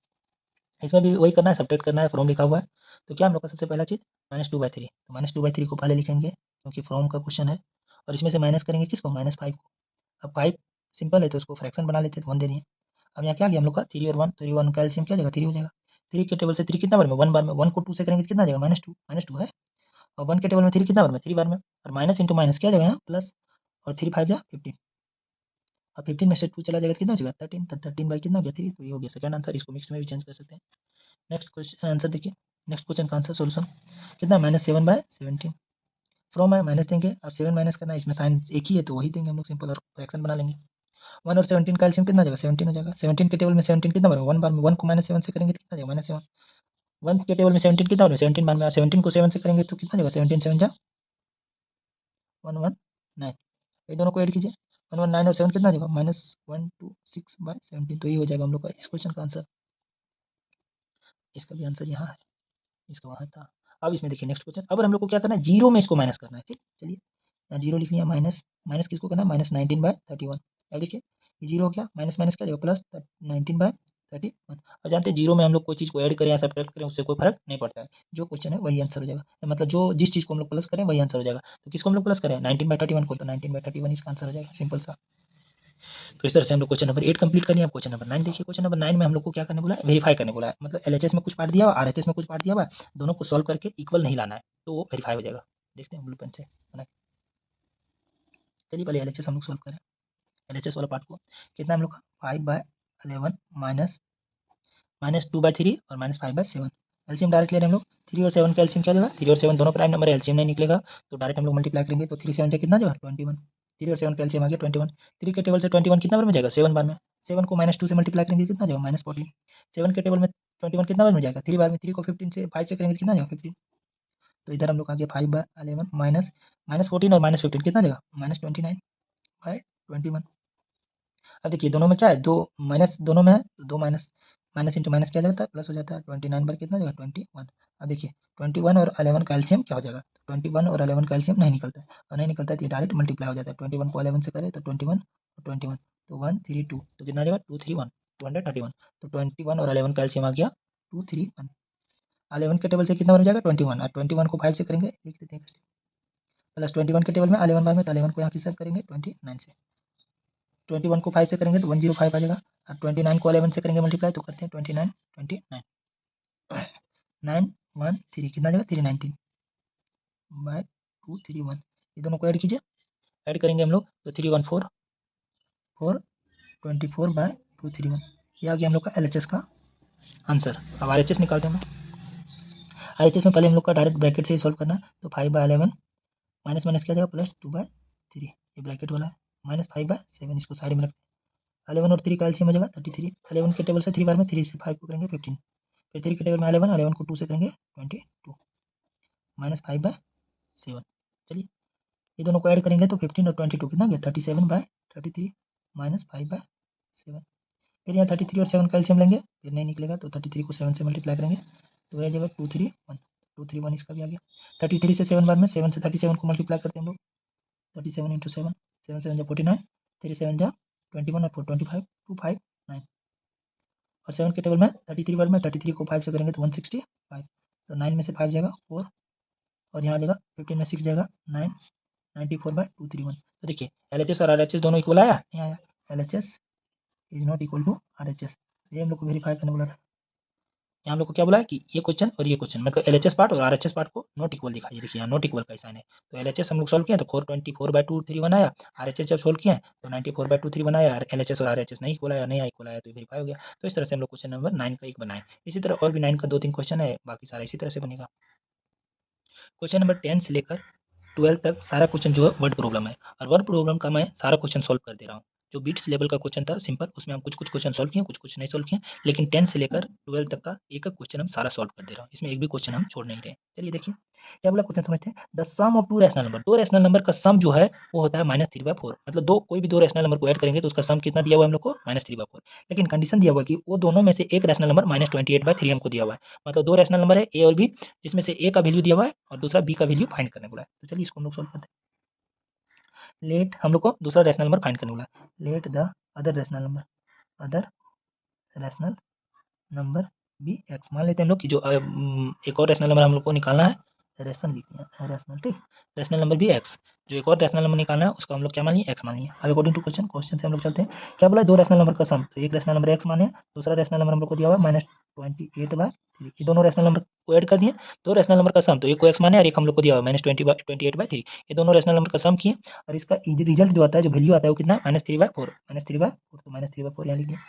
इसमें भी वही करना है, सब्ट्रैक्ट करना है, फ्रॉम लिखा हुआ है। तो क्या हम लोग का सबसे पहला चीज़ -2/3, तो -2/3 को पहले लिखेंगे क्योंकि फ्रॉम का क्वेश्चन है, और इसमें से माइनस करेंगे किसको? -5 को। अब 5 सिंपल है तो उसको फ्रैक्शन बना लेते हैं, तो 1 दे दिए। अब यहाँ क्या आ गया हम लोग का? 3 और 1, 3 1 का एलसीएम क्या हो जाएगा? 3 हो जाएगा। 3 के टेबल से 3 कितना बार में? 1 बार में। 1 को 2 से करेंगे तो कितना आ जाएगा? -2, -2 है। और 1 के टेबल में 3 कितना बार में? 3 बार में। और माइनस इंटू माइनस क्या आ जाएगा यहाँ? प्लस। और 3 5 जा 15। अब 15 में से 2 चला जाएगा तो कितना हो जाएगा? 13। तो 13 बाई कितना हो गया? 3। तो ये हो गया सेकंड आंसर। इसको मिक्स में भी चेंज कर सकते हैं। नेक्स्ट क्वेश्चन आंसर देखिए। नेक्स्ट क्वेश्चन का आंसर सोल्यूशन कितना? -7/17। फ्रॉम है, माइनस देंगे और 7 माइनस करना है, इसमें साइन एक ही है तो वही देंगे हम लोग सिंपल, और फ्रैक्शन बना लेंगे। 1 और 17 का एलसीएम कितना आ जाएगा? 17 हो जाएगा। 17 के टेबल में 17 कितना बार में? 1 बार में। 1 को -7 से करेंगे तो कितना आ जाएगा? -7। 1 के टेबल में 17 कितना बार में? 17 बार में। और 17 को 7 से करेंगे तो कितना आ जाएगा? 17 7 जा 119। ये दोनों को ऐड कीजिए। 119 और 7 कितना आ जाएगा? -126/17। तो ये हो जाएगा हम लोग का इस क्वेश्चन का आंसर। इसका भी आंसर यहाँ है, इसका वहाँ था। अब इसमें देखिए नेक्स्ट क्वेश्चन। अब हम लोग को क्या करना है? जीरो में इसको माइनस करना है, ठीक। चलिए यहाँ जीरो लिख लिया, माइनस माइनस किसको करना है? -19/31। अब देखिए ये जीरो हो गया, माइनस माइनस क्या जाएगा? प्लस 19/31। और जानते हैं जीरो में हम लोग कोई चीज़ को ऐड करें या सब्ट्रैक्ट करें उससे कोई फर्क नहीं पड़ता है, जो क्वेश्चन है वही आंसर हो जाएगा। मतलब जो जिस चीज़ को हम लोग प्लस करें वही आंसर हो जाएगा। तो किसको हम लोग प्लस करें? 19/31 को, तो 19/31 इसका आंसर हो जाएगा, सिंपल सा। तो इस तरह से हम लोग क्वेश्चन नंबर 8 कंप्लीट करिए। अब क्वेश्चन नंबर 9 देखिए। क्वेश्चन नंबर 9 में हम लोग को क्या करने बोला है? वेरीफाई करने बोला है। मतलब एलएचएस में कुछ पार्ट दिया हुआ, आरएचएस में कुछ पार्ट दिया हुआ, दोनों को सॉल्व करके इक्वल नहीं लाना है, तो वो वेरीफाई हो जाएगा। देखते हैं ब्लू पेन से बना। चलिए पहले एलएचएस हम लोग सॉल्व करें। एलएचएस वाला पार्ट को कितना हम लोग का? 5/11 -2/3 और -5/7। एलसीएम डायरेक्ट ले रहे हैं हम लोग। 3 और 7 का एलसीएम क्या जाएगा? 3 और 7 दोनों प्राइम नंबर है, एलसीएम नहीं निकलेगा, तो डायरेक्ट हम लोग मल्टीप्लाई करेंगे, तो 3 7 जा कितना जाएगा? 21। 3 और 7 का एलसीएम आ गया 21। 3 के टेबल से 21 कितना बार में जाएगा? 7 बार में। 7 को -2 से मल्टीप्लाई करेंगे कितना जाएगा? -14। 7 के टेबल में 21 कितना बार में जाएगा? 3 बार में। 3 को 15 से 5 से करेंगे तो कितना जाएगा? 15। तो इधर हम लोग आ गया 5/11 -14 और -15 कितना जाएगा? -29/21। अब देखिए दोनों में क्या है? दो माइनस दोनों में है, तो दो माइनस माइनस इंटू माइनस क्या जाता है? प्लस हो जाता है। 29 बार कितना जाएगा? 21। अब देखिए 21 और 11 का एलसीएम क्या हो जाएगा? 21 और 11 का एलसीएम नहीं निकलता है, और नहीं निकलता है तो ये डायरेक्ट मल्टीप्लाई हो जाता है। 21 को 11 से करें तो 21 और 21, तो 132, तो कितना आ जाएगा? 231, 231। तो 21 और 11 का एलसीएम आ गया 231। 11 के टेबल से कितना बन जाएगा? 21, और 21 को 5 से करेंगे, लिख देते हैं प्लस 21 के टेबल में 11 बार में, तो 11 को यहाँ किससे करेंगे? 29 से। 21 को 5 से करेंगे तो 105 आ जाएगा, और 29 को 11 से करेंगे मल्टीप्लाई, तो करते हैं 29 29 913 कितना आ जाएगा? 319/231। ये दोनों को ऐड कीजिए। ऐड करेंगे हम लोग तो 314 424/231। ये आ गया हम लोग का एलएचएस का आंसर। अब आरएचएस निकालते हैं हम लोग। आरएचएस में पहले हम लोग का डायरेक्ट ब्रैकेट से ही सॉल्व करना है, तो 5/11 माइनस माइनस क्या जाएगा? +2/3, ये ब्रैकेट वाला है, -5/7, इसको साइड में रखते हैं। 11 और 3 का एलसीएम हो जाएगा 33। 11 के टेबल से 3 बार में, 3 से 5 को करेंगे 15। फिर 3 के टेबल में 11, 11 को 2 से करेंगे 22, -5/7। चलिए ये दोनों को ऐड करेंगे तो 15 और 22 कितना गया? 37/33 -5/7। फिर यहाँ 33 और 7 का एलसीएम लेंगे, फिर नहीं निकलेगा, तो 33 को 7 से मल्टीप्लाई करेंगे, तो यह जगह 231, 231 इसका भी आ गया। 33 से 7 बार में, 7 से 37 को मल्टीप्लाई करते हैं हम लोग, 37 × 7, 7 7 जा 49, 3 7 जा 21 और 4 25, 25 9 और 7 के टेबल में 33 बार में 33 को 5 से करेंगे तो 165, तो 9 में से 5 जाएगा 4 और यहाँ आ जाएगा 15 में 6 जाएगा 9, 94/231। तो देखिए LHS और RHS दोनों इक्वल आया, नहीं आया, LHS is not equal to RHS, ये हम लोग को वेरीफाई करने बोला था। यहाँ हम लोग को क्या बोला है कि ये क्वेश्चन और ये क्वेश्चन मतलब LHS पार्ट और RHS पार्ट को नॉट इक्वल दिखा, ये देखिए यहाँ नॉट इक्वल का साइन है। तो LHS हम लोग सॉल्व किया तो 424/231 आया, RHS जब सॉल्व किया तो 94/231 आया, LHS और RHS नहीं इक्वल आया, नहीं इक्वल आया तो वेरीफाई हो गया। तो इस तरह से हम लोग क्वेश्चन नंबर 9 का एक बनाए। इसी तरह और भी 9 का 2-3 क्वेश्चन है, बाकी सारा इसी तरह से बनेगा। क्वेश्चन नंबर 10 से लेकर 12 तक सारा क्वेश्चन जो है वर्ड प्रॉब्लम है, और वर्ड प्रॉब्लम का मैं सारा क्वेश्चन सॉल्व कर दे रहा हूँ। जो बीट्स लेवल का क्वेश्चन था सिंपल, उसमें हम कुछ कुछ क्वेश्चन सॉल्व किए, कुछ कुछ नहीं सॉल्व किए, लेकिन 10 से लेकर 12 तक का एक एक क्वेश्चन हम सारा सॉल्व कर दे रहा हूँ, इसमें एक भी क्वेश्चन हम छोड़ नहीं रहे। चलिए देखिए क्या बोला क्वेश्चन समझते हैं। The sum of two rational number, दो रैशनल नंबर का सम जो है वो होता है -3/4, मतलब दो कोई भी दो रैशनल नंबर को ऐड करेंगे तो उसका सम कितना दिया हुआ है हम लोग को -3/4, लेकिन कंडीशन दिया हुआ है कि वो दोनों में से एक रैशनल नंबर -28/3 हमको दिया हुआ है, मतलब दो रैशनल नंबर है ए और बी, जिसमें से ए का वैल्यू दिया हुआ है और दूसरा बी का वैल्यू फाइंड करने बोला है। तो चलिए इसको हम लोग सॉल्व करते हैं। लेट हम लोग को दूसरा रैशनल नंबर फाइंड करने बोला है, let the other rational number, other rational number be x, मान लेते हैं हम लोग कि जो एक और रैशनल नंबर हम लोग को निकालना है, रैशनल लिखते हैं रैशनल, ठीक, रैशनल नंबर भी एक्स, जो एक और रैशनल नंबर निकालना है उसका हम लोग क्या मान लिए एक्स मान लिए। अब अकॉर्डिंग टू क्वेश्चन, क्वेश्चन से हम लोग चलते हैं। क्या बोला, दो रैशनल नंबर का सम, तो एक रैशनल नंबर एक्स माने, दूसरा रैशनल नंबर हम लोग को दिया हुआ है -28/3, ये दोनों रैशनल नंबर को ऐड कर दिए, दो रैशनल नंबर का सम, तो एक को एक्स माने और एक हम लोग को दिया हुआ है -28/3, ये दोनों रैशनल नंबर का सम किए और इसका रिजल्ट जो आता है, जो वैल्यू आता है वो कितना है -3/4, -3/4, तो -3/4 यहाँ लिख दिया।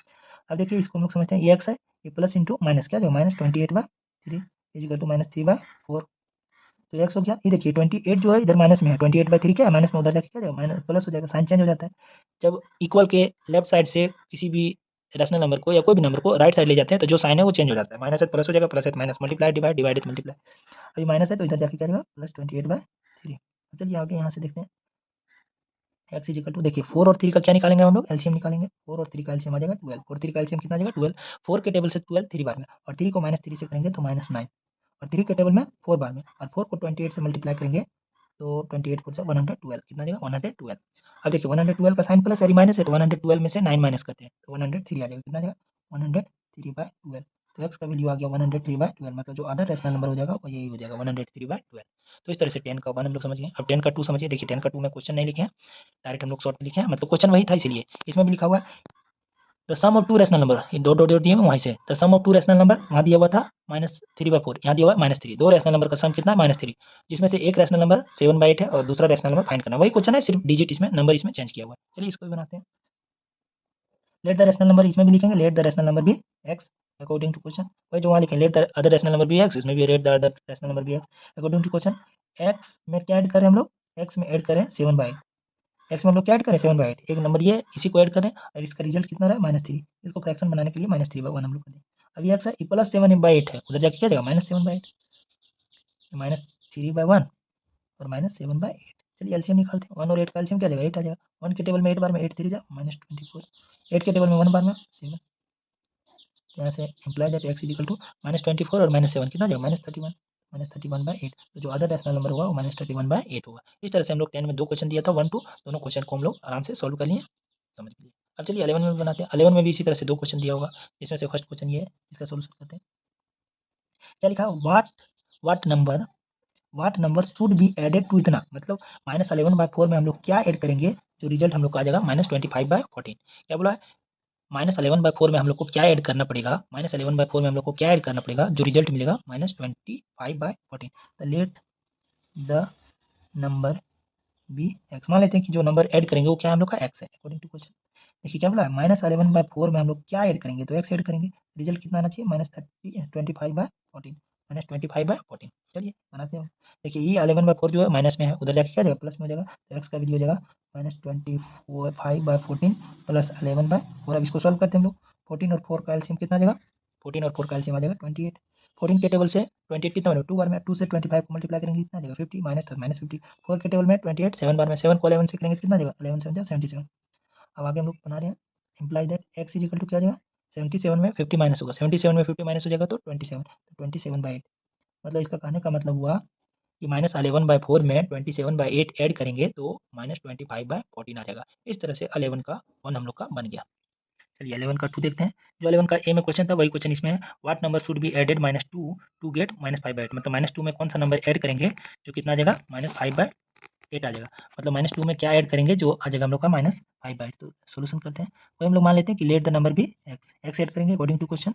अब देखिए इसको हम लोग समझते हैं, ये एक्स है, ये प्लस इंटू माइनस क्या जो -28/3 इजिकल टू -3/4, तो एक्स हो गया। ये देखिए 28 जो है इधर माइनस में है, 28/3 क्या है माइनस में, उधर जाके क्या जाएगा माइनस प्लस हो जाएगा, साइन चेंज हो जाता है। जब इक्वल के लेफ्ट साइड से किसी भी रैशनल नंबर को या कोई भी नंबर को राइट साइड ले जाते हैं तो जो साइन है वो चेंज हो जाता है, माइनस है प्लस हो जाएगा, प्लस है minus, multiply divide, divide multiply. अभी माइनस है तो इधर जाके क्या जाएगा +28/3। चलिए आगे यहाँ से देखते हैं, एक्स इजिकल टू, देखिए 4 और 3 का क्या निकालेंगे हम लोग, एलसीएम निकालेंगे, 4 और 3 का एलसीएम आ जाएगा 12, 4 3 का एलसीएम कितना आ जाएगा 12, 4 के टेबल से 12 3 बार में, और 3 को -3 से करेंगे तो -9, और 3 के टेबल में 4 बार में, और 4 को 28 से मल्टीप्लाई करेंगे तो 28 4 112, कितना आ जाएगा 112। अब देखिए 112 का साइन प्लस है माइनस है, तो 112 में से 9 माइनस करते हैं तो 103 आ जाएगा, कितना आ जाएगा 103/12, तो एक्स का वैल्यू आ गया 103/12, मतलब जो अदर रैशनल नंबर हो जाएगा वो यही हो जाएगा 103/12। तो इस तरह से 10 का 1 हम लोग समझ गए। अब 10 का 2 समझिए, देखिए 10 का 2 में क्वेश्चन नहीं लिखे हैं, डायरेक्ट हम लोग शॉर्ट में लिखे हैं, मतलब क्वेश्चन वही था इसलिए इसमें भी लिखा हुआ है the sum of two rational number, ये डॉट डॉट दिए वहीं से, the sum of two rational number वहाँ दिया हुआ था -3/4, यहाँ दिया हुआ है -3, दो रैशनल नंबर का सम कितना है -3, जिसमें से एक रैशनल नंबर 7/8 है और दूसरा रैशनल नंबर फाइंड करना, वही क्वेश्चन है, सिर्फ डिजिट इसमें नंबर इसमें चेंज किया हुआ है। चलिए इसको भी बनाते हैं। लेट द रैशनल नंबर, इसमें भी लिखेंगे लेट द रैशनल नंबर भी एक्स अकॉर्डिंग टू क्वेश्चन, वही जो वहाँ लिखें let the other rational number भी एक्स, इसमें भी let the other rational number भी x according to question. X में क्या ऐड करें हम लोग, एक्स में ऐड करें 7/8, एक्स में हम लोग क्या ऐड करें 7/8, एक नंबर ये इसी को ऐड करें और इसका रिजल्ट कितना रहा -3, इसको फ्रैक्शन बनाने के लिए -3/1 हम लोग कर दें। अब ये एक्स है +7/8 है, उधर जाके क्या जाएगा -7/8, -3/1 और -7/8। चलिए एलसीएम निकालते हैं, 1 और 8 का एलसीएम क्या जाएगा 8 आ जाएगा, 1 के टेबल में 8 बार में 8 3 जा -24, 8 के टेबल में 1 बार में 7, यहाँ से imply that x is equal to -24 और -7 कितना जाएगा -31, -31/8, तो जो अदर रैशनल नंबर होगा वो -31/8 होगा। इस तरह से हम लोग 10 में दो क्वेश्चन दिया था 1 2, दोनों क्वेश्चन को हम लोग आराम से सॉल्व कर लिए, समझ लिए। अब चलिए 11 में बनाते हैं, 11 में भी इसी तरह से दो क्वेश्चन दिया होगा, इसमें से फर्स्ट क्वेश्चन ये है, इसका सोल्यूशन करते हैं। क्या लिखा है, what number should be added to इतना, मतलब -11/4 में हम लोग क्या ऐड करेंगे जो रिजल्ट हम लोग का आ जाएगा -25/14। क्या बोला है, -11/4 में हम लोग को क्या ऐड करना पड़ेगा, -11/4 में हम लोग को क्या ऐड करना पड़ेगा जो रिजल्ट मिलेगा -25/14, तो let the number be x, मान लेते हैं कि जो नंबर ऐड करेंगे वो क्या हम लोग का एक्स है अकॉर्डिंग टू क्वेश्चन। देखिए क्या बोला है, -11/4 में हम लोग क्या ऐड करेंगे तो एक्स ऐड करेंगे, रिजल्ट कितना आना चाहिए -25/14, -25/14। चलिए बनाते हैं। देखिए ये 11/4 जो है माइनस में है, उधर जाके क्या जाएगा प्लस में हो जाएगा, तो एक्स का वैल्यू हो जाएगा -25/14 प्लस 11/4। अब इसको सॉल्व करते हैं हम लोग, 14 और 4 का एलसीएम कितना आ जाएगा, 14 और 4 का एलसीएम आ जाएगा 28, 14 के टेबल से 28 कितना बनेगा 2 बार में, 2 से 25 को मल्टीप्लाई करेंगे कितना आ जाएगा 50, -50, 4 के टेबल में 28 7 बार में, 7 को 11 से करेंगे कितना आ जाएगा 11 7 77। अब आगे हम लोग बना रहे हैं, imply that x is equal to क्या आ जाएगा 77 में 50 माइनस होगा, 77 में 50 माइनस हो जाएगा तो 27, तो 27/8, मतलब इसका कहने का मतलब हुआ कि -11/4 में 27/8 ऐड करेंगे तो -25/14 आ जाएगा। इस तरह से 11 का 1 हम लोग का बन गया। चलिए 11 का 2 देखते हैं। जो 11 का ए में क्वेश्चन था वही क्वेश्चन इसमें है। What number should be added -2 to get -5/8, मतलब -2 में कौन सा नंबर ऐड करेंगे जो कितना आ जाएगा -5/8 आ जाएगा। मतलब -2 में क्या ऐड करेंगे जो आ जाएगा हम लोग का -5/8। तो सोल्यूशन करते हैं। कोई हम लोग मान लेते हैं कि लेट द नंबर भी एक्स ऐड करेंगे अकॉर्डिंग टू क्वेश्चन।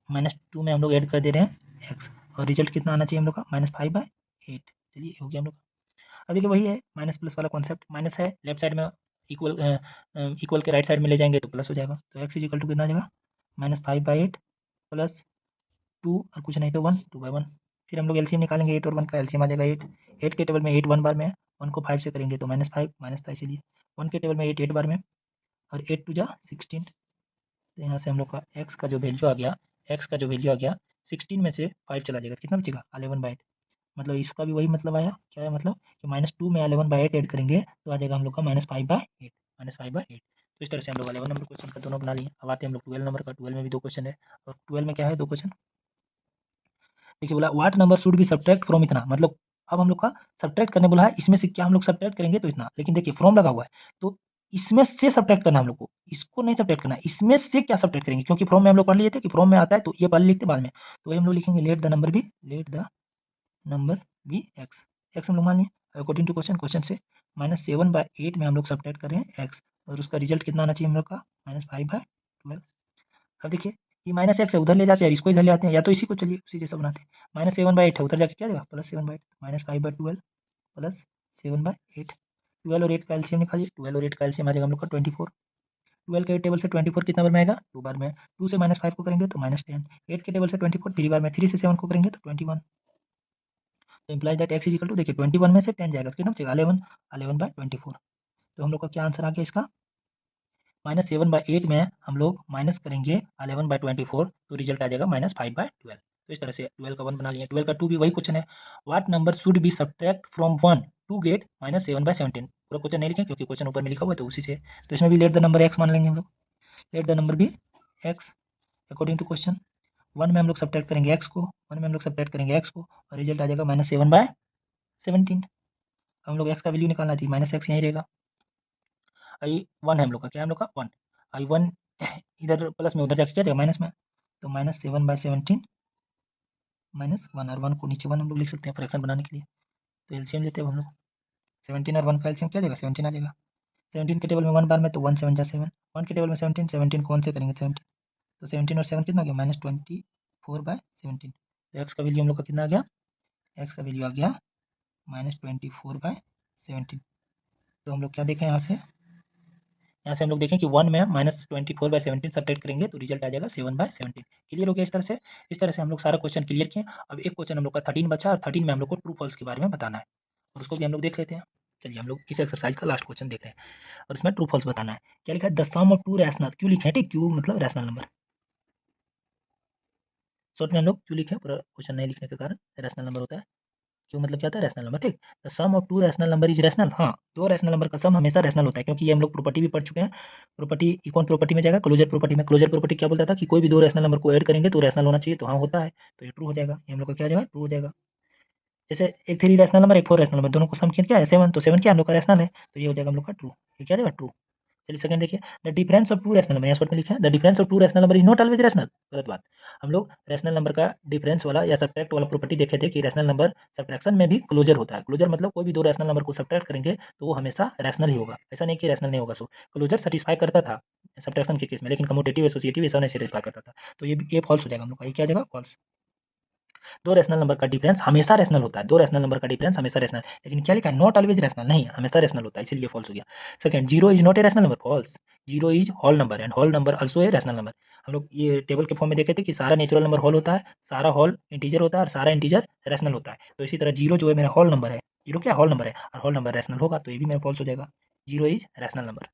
-2 में हम लोग ऐड कर दे रहे हैं एक्स, और रिजल्ट कितना आना चाहिए हम लोग का -5/8। चलिए हो गया हम लोग। अब देखिए वही है माइनस प्लस वाला कॉन्सेप्ट, माइनस है लेफ्ट साइड में, इक्वल इक्वल के राइट साइड में ले जाएंगे तो प्लस हो जाएगा। तो एक्स इजिकल टू कितना आ जाएगा -5/8 प्लस 2 और कुछ नहीं तो 1, 2/1। फिर हम लोग एलसीएम निकालेंगे, 8 और 1 का एलसीएम आ जाएगा 8। 8 के टेबल में 8 1 बार में है, 1 को 5 से करेंगे तो -5 माइनस था इसीलिए। 1 के टेबल में 8 8 बार में, और 8 2 जा 16। तो यहाँ से हम लोग का एक्स का जो वैल्यू आ गया, एक्स का जो वैल्यू आ गया 16 में से 5 चला जाएगा, कितना बचेगा 11/8। मतलब इसका भी वही मतलब आया, क्या है मतलब कि -2 में 11/8 ऐड करेंगे तो आ जाएगा हम लोग का -5/8, -5/8। तो इस तरह से हम लोग 11 नंबर क्वेश्चन का दोनों बना लिए। अब आते हैं हम लोग 12 नंबर का। 12 में भी 2 क्वेश्चन है, और 12 में क्या है 2 क्वेश्चन। देखिए बोला what number should be subtract from इतना, मतलब अब हम लोग का सब्ट्रैक्ट करने बोला है, इसमें से क्या हम लोग सब्ट्रैक्ट करेंगे तो इतना, लेकिन देखिए फ्रॉम लगा हुआ है तो इसमें से सब्ट्रैक्ट करना हम लोग को, इसको नहीं सब्ट्रैक्ट करना, इसमें से क्या सब्ट्रैक्ट करेंगे, क्योंकि फ्रॉम में हम लोग पढ़ लिए थे कि फ्रॉम में आता है तो ये पहले लिखते बाद में। तो वही हम लोग लिखेंगे let the number be x. X हम लोग मान लिए अकॉर्डिंग टू क्वेश्चन। क्वेश्चन से -7/8 में हम लोग सब्ट्रैक्ट कर रहे हैं एक्स, और उसका रिजल्ट कितना आना चाहिए हम लोग का -5/12। अब देखिए ये -x है, उधर ले जाते हैं, इसको इधर ले आते हैं, या तो इसी को चलिए उसी जैसा बनाते हैं। -7/8 है, उधर जाके क्या देगा +7/8, -5/12 प्लस 7/8। 12 और 8 का एलसीएम निकालिए, 12 और 8 का एलसीएम आ जाएगा हम लोग का 24। 12 के टेबल से 24 कितना बार में आएगा 2 बार में। 2 से -5 को करेंगे तो -10। 8 के टेबल से 24 3 बार में, 3 से 7 को करेंगे तो 21। तो implies that x equal to, देखिए 21 में से 10 जाएगा तो कितना बचेगा 11/24। तो हम लोग का क्या आंसर आ गया इसका, -7/8 में हम लोग माइनस करेंगे 11/24 तो रिजल्ट आ जाएगा -5/12। तो इस तरह से 12 का 1 बना लिया। 12 का 2 भी वही क्वेश्चन है, what number should be subtract from 1 to get -7/17। पूरा क्वेश्चन नहीं लिखे क्योंकि क्वेश्चन ऊपर में लिखा हुआ है तो उसी से। तो इसमें भी लेट द नंबर x मान लेंगे हम लोग, लेट द नंबर भी x अकॉर्डिंग टू क्वेश्चन। 1 में हम लोग सब्ट्रैक्ट करेंगे x को, 1 में हम लोग सब्ट्रैक्ट करेंगे x को, और रिजल्ट आ जाएगा -7/17। हम लोग x का वैल्यू निकालना थी, -x यहीं रहेगा। I1 है हम लोग का, क्या है हम लोग का 1। I1 इधर प्लस में, उधर जाके क्या जाएगा माइनस में, तो -7/17 -1, और 1 को नीचे 1 हम लोग लिख सकते हैं फ्रैक्शन बनाने के लिए। तो एलसीएम लेते हैं हम लोग, 17 और 1 का एलसीएम क्या जाएगा 17 आ जाएगा। 17 के टेबल में 1 बार में तो 1 7 जा 7, 1 के टेबल में 17, 17 कौन से करेंगे 17, तो 17 और 7 कितना हो गया -24/17। तो एक्स का वैल्यू हम लोग का कितना आ गया, एक्स का वैल्यू आ गया -24/17। तो हम लोग क्या देखें यहाँ से हम लोग देखें कि 1 में -24/17 सब्ट्रैक्ट करेंगे तो रिजल्ट आ जाएगा 7/17। क्लियर हो गया इस तरह से हम लोग सारा क्वेश्चन क्लियर किए। अब एक क्वेश्चन हम लोग का 13 बचा, और 13 में हम लोग को ट्रू फॉल्स के बारे में बताना है, और उसको भी हम लोग देख लेते हैं। चलिए हम लोग इस एक्सरसाइज का लास्ट क्वेश्चन देख रहे हैं, और इसमें ट्रू फॉल्स बताना है। क्या लिखा है, the sum of two rational, क्यों लिखे ठीक, क्यों मतलब रैशनल नंबर, शॉर्ट में हम लोग क्यों लिखे, पूरा क्वेश्चन नहीं लिखने के कारण रैशनल नंबर होता है। क्यों मतलब क्या होता है रैशनल नंबर, ठीक। The sum of two rational number is rational, हाँ दो रैशनल नंबर का सम हमेशा रैशनल होता है, क्योंकि ये हम लोग प्रॉपर्टी भी पढ़ चुके हैं। प्रॉपर्टी कौन प्रॉपर्टी में जाएगा, क्लोजर प्रॉपर्टी में। क्लोजर प्रॉपर्टी क्या बोलता था कि कोई भी दो रैशनल नंबर को ऐड करेंगे तो रैशनल होना चाहिए, तो हाँ होता है, तो ये ट्रू हो जाएगा, ये हम लोग का क्या हो जाएगा ट्रू हो जाएगा। जैसे एक 3 रैशनल नंबर एक 4 रैशनल नंबर, दोनों को सम किया क्या है 7, तो 7 क्या हम लोग का रैशनल है, तो ये हो जाएगा हम लोग का ट्रू, ये क्या हो जाएगा ट्रू। चलिए सेकंड देखिए, the difference of two rational number, यहाँ शॉर्ट में लिखा है the difference of two rational number is not always rational, गलत बात। हम लोग रैशनल नंबर का डिफरेंस वाला या सब्ट्रैक्ट वाला प्रॉपर्टी देखे थे कि रैशनल नंबर सब्ट्रैक्शन में भी क्लोजर होता है। क्लोजर मतलब कोई भी दो रैशनल नंबर को सब्ट्रैक्ट करेंगे तो वो हमेशा रैशनल ही होगा, ऐसा नहीं कि रैशनल नहीं होगा। सो क्लोजर सेटिस्फाई करता था सब्ट्रैक्शन के केस में, लेकिन कम्यूटेटिव एसोसिएटिव ऐसा नहीं सेटिस्फाई करता था, तो ये फॉल्स हो जाएगा हम लोग का, ये क्या हो जाएगा फॉल्स। दो रैशनल नंबर का डिफरेंस हमेशा रैशनल होता है, दो रैशनल नंबर का डिफरेंस हमेशा रैशनल, लेकिन क्या लिखा है नॉट ऑलवेज रैशनल, नहीं हमेशा रैशनल होता है, इसलिए फॉल्स हो गया। Second, zero is not a rational number, false. Zero is whole number and whole number also a rational number. हम लोग ये टेबल के फॉर्म में देखे थे कि सारा नेचुरल नंबर होल होता है, सारा होल इंटीजर होता है, और सारा इंटीजर रैशनल होता है। तो इसी तरह जीरो जो है मेरा होल नंबर है, जीरो क्या होल नंबर है, और होल नंबर रैशनल होगा, तो ये भी मेरा फॉल्स हो जाएगा। Zero is rational number.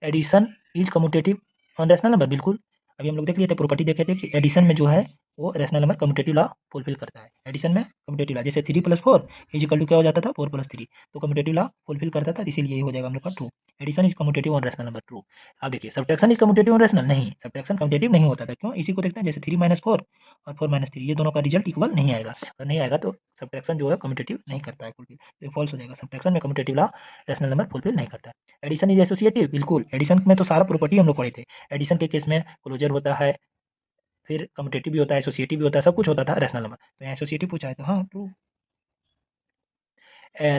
Addition is commutative on rational number, बिल्कुल। अभी हम लोग देख लिए थे प्रॉपर्टी देखे थे कि एडिशन में जो है वो rational number commutative law fulfil करता है। एडिशन में कम्यूटेटिव लॉ, जैसे 3 + 4 इज इक्वल टू क्या हो जाता था 4 + 3, तो कम्यूटेटिव लॉ फुलफिल करता था, इसीलिए ये हो जाएगा हम लोग का true. Addition is commutative on rational number, true. अब देखिए subtraction is commutative on rational, नहीं सब्ट्रैक्शन कम्यूटेटिव नहीं होता था, क्यों, इसी को देखते हैं। जैसे 3 - 4 और 4 - 3 ये दोनों का रिजल्ट इक्वल नहीं आएगा। अगर नहीं आएगा तो सब्ट्रैक्शन जो है कम्यूटेटिव नहीं करता है फुलफिल, तो फॉल्स हो जाएगा। सब्ट्रैक्शन में commutative law rational number fulfil नहीं करता है। एडिशन इज एसोसिएटिव, बिल्कुल। एडिशन में तो सारा प्रॉपर्टी हम लोग पढ़े थे। एडिशन के केस में क्लोजर होता है, फिर कम्यूटेटिव भी होता है, एसोसिएटिव भी होता है, सब कुछ होता था रैशनल नंबर। तो यहाँ एसोसिएटिव पूछा है तो हाँ ट्रू।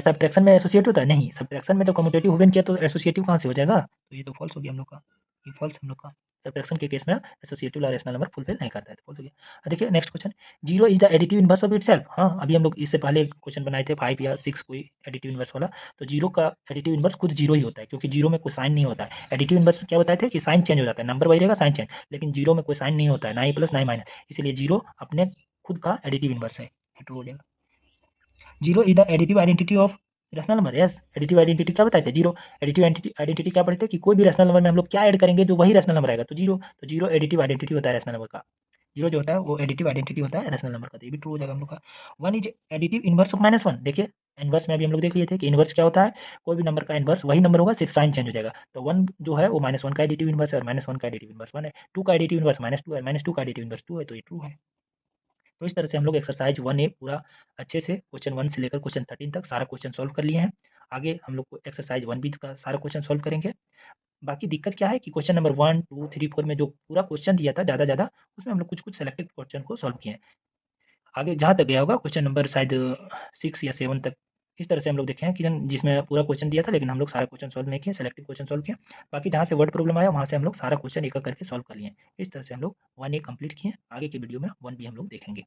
सब्ट्रैक्शन में एसोसिएटिव होता है नहीं, सब्ट्रैक्शन में तो कम्यूटेटिव हुबेन किया तो एसोसिएटिव कहाँ से हो जाएगा, तो ये तो फॉल्स हो गया हम लोग का, ये फॉल्स हम लोग का। सब्ट्रैक्शन के केस में एसोसिएटिव रैशनल नंबर फुलफिल नहीं करता है, तो फॉल्स हो गया। देखिए next question, zero is the additive inverse of itself. हाँ अभी हम लोग इससे पहले क्वेश्चन बनाए थे 5 या 6 कोई एडिटिव इनवर्स वाला, तो जीरो का एडिटिव इनवर्स खुद जीरो ही होता है, क्योंकि जीरो में कोई साइन नहीं होता है। एडिटिव इनवर्स में क्या बताए थे कि साइन चेंज हो जाता है, नंबर वही रहेगा साइन चेंज, लेकिन जीरो में कोई साइन नहीं होता है, ना ही प्लस ना ही माइनस, इसलिए जीरो अपने खुद का एडिटिव इनवर्स है, ट्रू हो जाएगा। Zero is the additive identity of rational number. Yes, additive identity क्या बताए थे, जीरो। एडिटिव आइडेंटिटी क्या पढ़े थे कि कोई भी रैशनल नंबर में हम लोग क्या ऐड करेंगे जो वही रैशनल नंबर आएगा, तो जीरो। तो जीरो एडिटिव आइडेंटिटी होता है रैशनल नंबर का, जीरो जो होता है वो एडिटिव आइडेंटिटी होता है रैशनल नंबर का, तो ये भी ट्रू हो जाएगा हम लोग का। One is additive inverse of -1। देखिए इनवर्स में अभी हम लोग देख लिए थे कि इनवर्स क्या होता है, कोई भी नंबर का इनवर्स वही नंबर होगा, सिर्फ साइन चेंज हो जाएगा। तो वन जो है वो -1 का एडिटिव इनवर्स है, और -1 का एडिटिव इनवर्स 1 है। 2 का एडिटिव इनवर्स -2 है, -2 का एडिटिव इनवर्स 2 है, तो ये ट्रू है। तो इस तरह से हम लोग एक्सरसाइज 1A पूरा अच्छे से क्वेश्चन 1 से लेकर क्वेश्चन 13 तक सारा क्वेश्चन सॉल्व कर लिए हैं। आगे हम लोग को एक्सरसाइज 1B का सारा क्वेश्चन सॉल्व करेंगे। बाकी दिक्कत क्या है कि क्वेश्चन नंबर 1, 2, 3, 4 में जो पूरा क्वेश्चन दिया था ज़्यादा उसमें हम लोग कुछ सेलेक्टेड क्वेश्चन को सॉल्व किए हैं। आगे जहाँ तक गया होगा क्वेश्चन नंबर शायद 6 या 7 तक, इस तरह से हम लोग देखे हैं कि जिसमें पूरा क्वेश्चन दिया था, लेकिन हम लोग सारा क्वेश्चन सॉल्व नहीं किए, सेलेक्टिव क्वेश्चन सॉल्व किए। बाकी जहाँ से वर्ड प्रॉब्लम आया वहाँ से हम लोग सारा क्वेश्चन एक-एक करके सॉल्व कर लिए। इस तरह से हम लोग 1A कंप्लीट किए। आगे की वीडियो में 1B हम लोग देखेंगे।